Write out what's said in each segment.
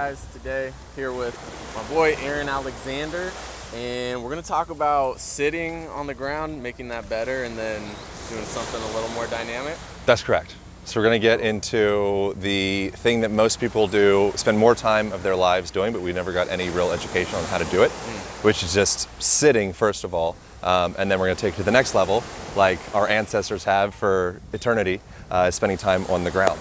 guys, today here with my boy Aaron Alexander, and we're gonna talk about sitting on the ground, making that better, and then doing something a little more dynamic. That's correct. So we're going to get into the thing that most people do, spend more time of their lives doing, but we never got any real education on how to do it, which is just sitting, first of all, and then we're going to take it to the next level, like our ancestors have for eternity, spending time on the ground.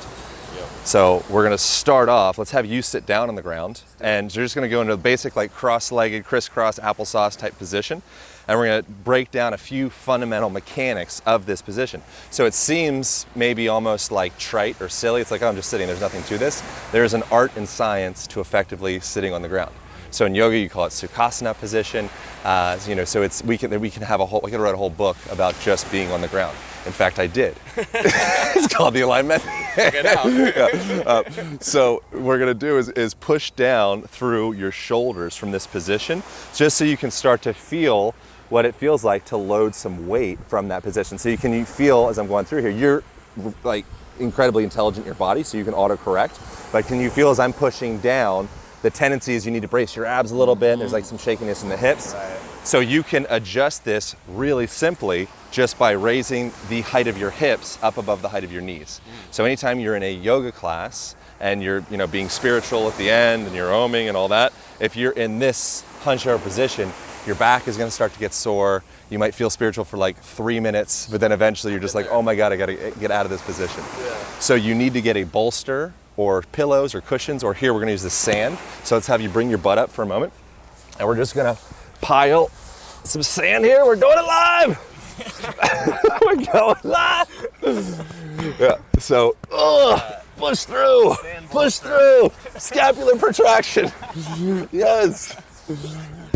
So we're going to start off, let's have you sit down on the ground, and you're just going to go into a basic like cross-legged, crisscross applesauce type position, and we're going to break down a few fundamental mechanics of this position. So it seems maybe almost like trite or silly. It's like, oh, I'm just sitting, there's nothing to this. There's an art and science to effectively sitting on the ground. So in yoga, you call it Sukhasana position. So it's we can have a whole, we could write a whole book about just being on the ground. In fact, I did. It's called the alignment. So what we're gonna do is push down through your shoulders from this position, just so you can start to feel what it feels like to load some weight from that position. So you feel, as I'm going through here, you're like incredibly intelligent in your body, so you can auto-correct. But can you feel as I'm pushing down, the tendency is you need to brace your abs a little bit. There's like some shakiness in the hips. Right. So you can adjust this really simply just by raising the height of your hips up above the height of your knees. So anytime you're in a yoga class and you're being spiritual at the end and you're oming and all that, if you're in this hunch over position, your back is going to start to get sore. You might feel spiritual for like 3 minutes, but then eventually you're just like, oh my God, I got to get out of this position. Yeah. So you need to get a bolster or pillows or cushions, or here we're going to use the sand. So let's have you bring your butt up for a moment. And we're just going to pile some sand here. We're doing it live. We're going live. Yeah. So, push through. Push through. Scapular protraction. Yes.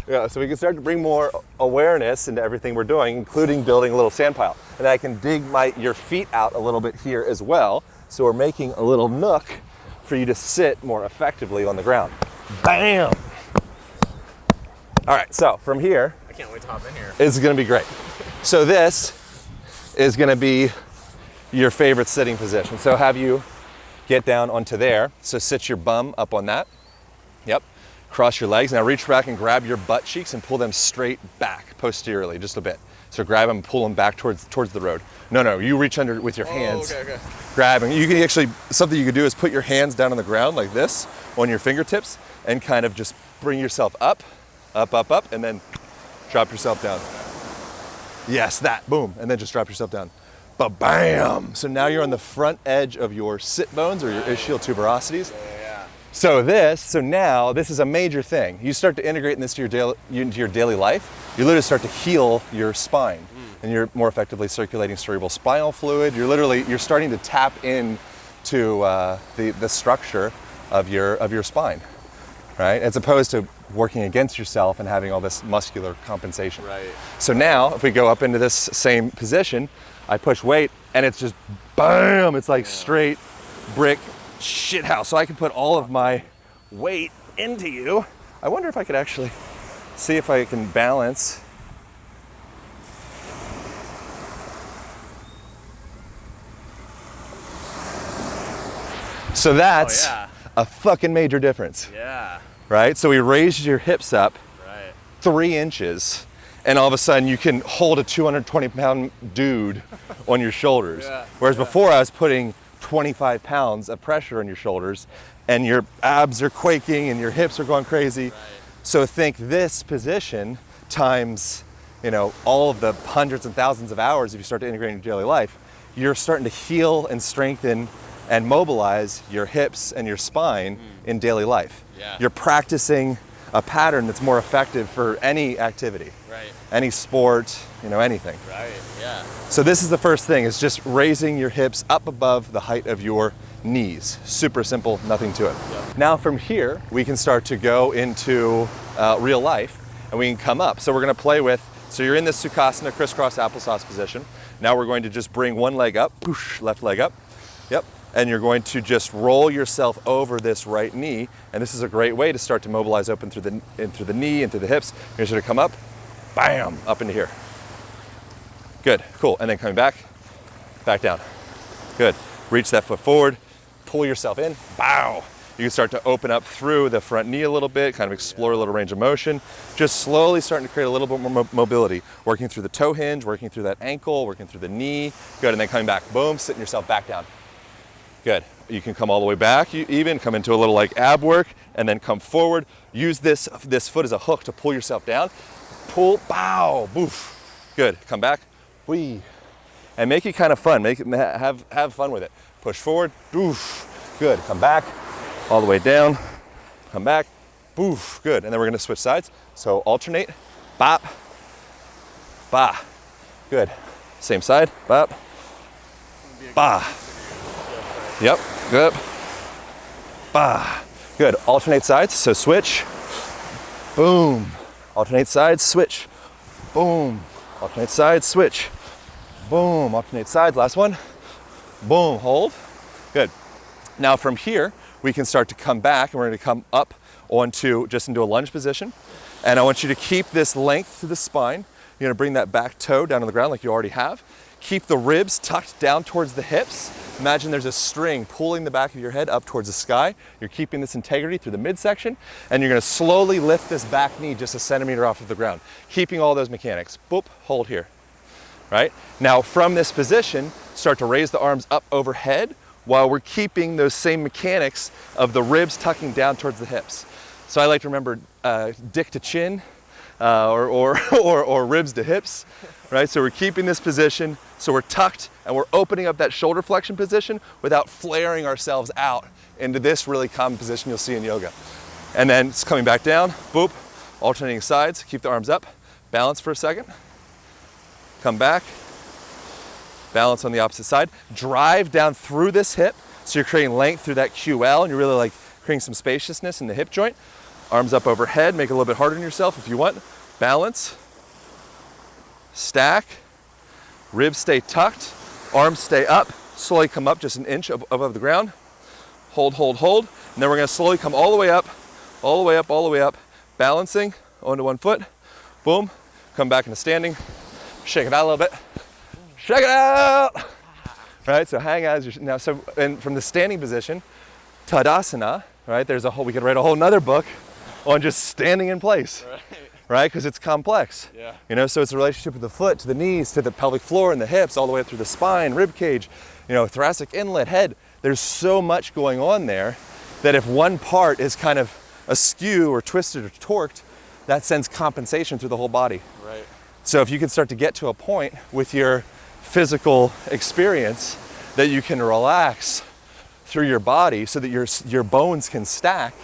Yeah, so we can start to bring more awareness into everything we're doing, including building a little sand pile. And I can dig your feet out a little bit here as well. So we're making a little nook for you to sit more effectively on the ground. Bam! All right, so from here, I can't wait to hop in here. It's gonna be great. So this is gonna be your favorite sitting position. So have you get down onto there. So sit your bum up on that. Yep. Cross your legs. Now reach back and grab your butt cheeks and pull them straight back posteriorly, just a bit. So grab them and pull them back towards the road. No, you reach under with your hands. Okay. Grab them. You can actually, something you could do is put your hands down on the ground like this on your fingertips and kind of just bring yourself up, and then drop yourself down. Yes, that, boom, and then just drop yourself down. Ba-bam! So now you're on the front edge of your sit bones or your ischial tuberosities. So now this is a major thing. You start to integrate this into your daily life. You literally start to heal your spine, and you're more effectively circulating cerebral spinal fluid. You're starting to tap in to the structure of your spine, right? As opposed to working against yourself and having all this muscular compensation. Right. So now, if we go up into this same position, I push weight, and it's just bam! It's like straight brick shit house. So I can put all of my weight into you. I wonder if I could actually see if I can balance. So that's a fucking major difference. Yeah. Right? So we raised your hips up 3 inches, and all of a sudden you can hold a 220-pound dude on your shoulders. Whereas before I was putting 25 pounds of pressure on your shoulders, and your abs are quaking and your hips are going crazy. So think this position times, all of the hundreds and thousands of hours if you start to integrate in your daily life, you're starting to heal and strengthen and mobilize your hips and your spine in daily life. You're practicing a pattern that's more effective for any activity, any sport, anything. So this is the first thing, is just raising your hips up above the height of your knees. Super simple, nothing to it. Now from here, we can start to go into real life, and we can come up. So we're gonna play with, so you're in this Sukhasana crisscross applesauce position. Now we're going to just bring one leg up, push, left leg up, and you're going to just roll yourself over this right knee, and this is a great way to start to mobilize open through the knee and through the hips. You're just gonna come up, bam, up into here. Good, cool, and then coming back down. Good, reach that foot forward, pull yourself in, bow. You can start to open up through the front knee a little bit, kind of explore a little range of motion. Just slowly starting to create a little bit more mobility. Working through the toe hinge, working through that ankle, working through the knee. Good, and then coming back. Boom, sitting yourself back down. Good. You can come all the way back, you even come into a little like ab work, and then come forward. Use this foot as a hook to pull yourself down. Pull, bow, boof. Good. Come back, wee. And make it kind of fun. Make it have fun with it. Push forward, boof. Good. Come back, all the way down. Come back, boof. Good. And then we're gonna switch sides. So alternate, bop, ba. Good. Same side, bop, ba. Yep. Good. Bah. Good. Alternate sides. So switch. Boom. Alternate sides. Switch. Boom. Alternate sides. Switch. Boom. Alternate sides. Last one. Boom. Hold. Good. Now from here, we can start to come back, and we're going to come up onto just into a lunge position. And I want you to keep this length through the spine. You're going to bring that back toe down on the ground like you already have. Keep the ribs tucked down towards the hips. Imagine there's a string pulling the back of your head up towards the sky. You're keeping this integrity through the midsection, and you're gonna slowly lift this back knee just a centimeter off of the ground, keeping all those mechanics. Boop, hold here, right? Now from this position, start to raise the arms up overhead while we're keeping those same mechanics of the ribs tucking down towards the hips. So I like to remember dick to chin, or ribs to hips, right? So we're keeping this position, so we're tucked and we're opening up that shoulder flexion position without flaring ourselves out into this really common position you'll see in yoga. And then it's coming back down, boop, alternating sides, keep the arms up, balance for a second, come back, balance on the opposite side, drive down through this hip, so you're creating length through that QL, and you're really like creating some spaciousness in the hip joint. Arms up overhead, make it a little bit harder on yourself if you want. Balance, stack, ribs stay tucked, arms stay up, slowly come up just an inch above the ground. Hold, hold, hold. And then we're gonna slowly come all the way up, all the way up, all the way up, balancing onto one foot. Boom, come back into standing. Shake it out a little bit. Shake it out! Right, so hang out as you're, now, so, and from the standing position, Tadasana, right, there's a whole, we could write a whole nother book on just standing in place, right? Because it's complex. Yeah. You know, so it's a relationship with the foot, to the knees, to the pelvic floor and the hips, all the way up through the spine, rib cage, you know, thoracic inlet, head. There's so much going on there that if one part is kind of askew or twisted or torqued, that sends compensation through the whole body. Right. So if you can start to get to a point with your physical experience that you can relax through your body so that your bones can stack,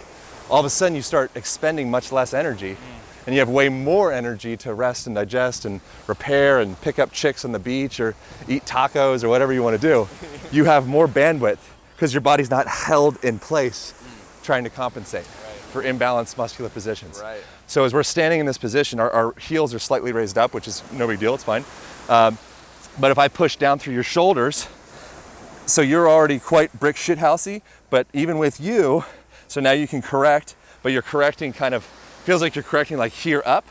all of a sudden you start expending much less energy, and you have way more energy to rest and digest and repair and pick up chicks on the beach or eat tacos or whatever you want to do. You have more bandwidth because your body's not held in place trying to compensate for imbalanced muscular positions. Right. So as we're standing in this position, our heels are slightly raised up, which is no big deal, it's fine. But if I push down through your shoulders, so you're already quite brick shit housey, but even with you, so now you can correct, but you're correcting kind of, feels like you're correcting like here up.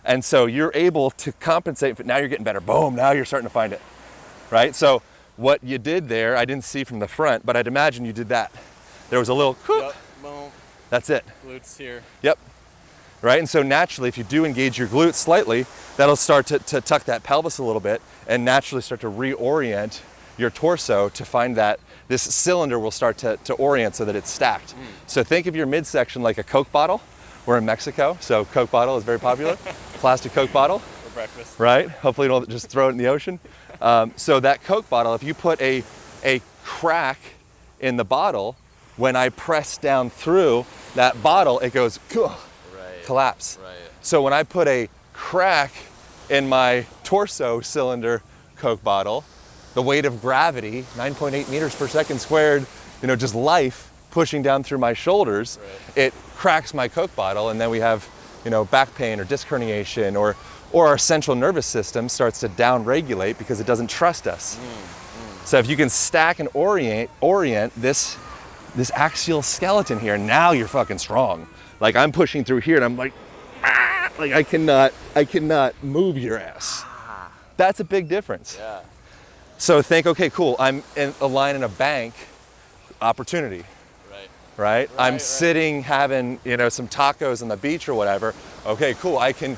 And so you're able to compensate, but now you're getting better. Boom, now you're starting to find it, right? So what you did there, I didn't see from the front, but I'd imagine you did that. There was a little, Yep. Boom. That's it. Glutes here. Yep. Right, and so naturally, if you do engage your glutes slightly, that'll start to tuck that pelvis a little bit and naturally start to reorient your torso to find that this cylinder will start to orient so that it's stacked. So think of your midsection like a Coke bottle. We're in Mexico, so Coke bottle is very popular. Plastic Coke bottle. For breakfast. Right, hopefully you don't just throw it in the ocean. So that Coke bottle, if you put a crack in the bottle, when I press down through that bottle, it goes, collapse. Right. So when I put a crack in my torso cylinder Coke bottle, the weight of gravity, 9.8 meters per second squared, you know, just life pushing down through my shoulders, it cracks my Coke bottle, and then we have, you know, back pain or disc herniation, or our central nervous system starts to down-regulate because it doesn't trust us. So if you can stack and orient this axial skeleton here, now you're fucking strong. Like I'm pushing through here and I'm like, like I cannot move your ass. That's a big difference. Yeah. So think, okay, cool, I'm in a line in a bank, opportunity. Right. right? I'm right. sitting having, you know, some tacos on the beach or whatever. Okay, cool. I can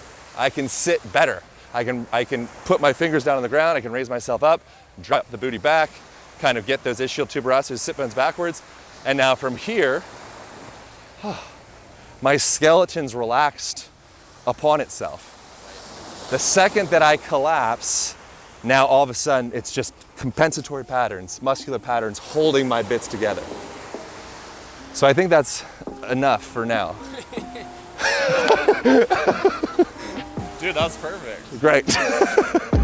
sit better. I can put my fingers down on the ground. I can raise myself up, drop the booty back, kind of get those ischial tuberosity sit bones backwards. And now from here, my skeleton's relaxed upon itself. The second that I collapse, now all of a sudden it's just compensatory patterns, muscular patterns holding my bits together. So I think that's enough for now. Dude, that was perfect. Great.